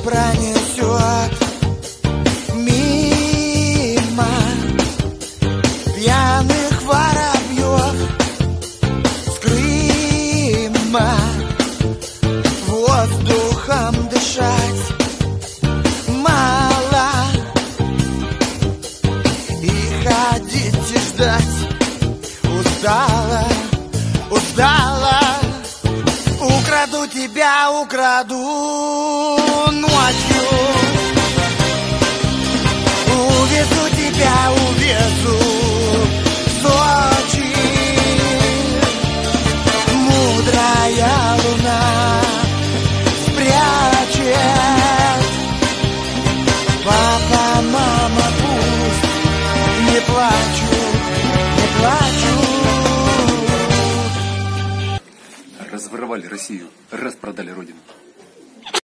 пронесет мимо пьяных воробьев с Крыма. Воздухом дышать мало и ходить и ждать устала, устала. Украду тебя, украду ночью, увезу тебя, увезу в Сочи. Мудрая луна спрячет. Папа, мама, пусть не плачут, не плачут. Разворовали Россию, распродали Родину.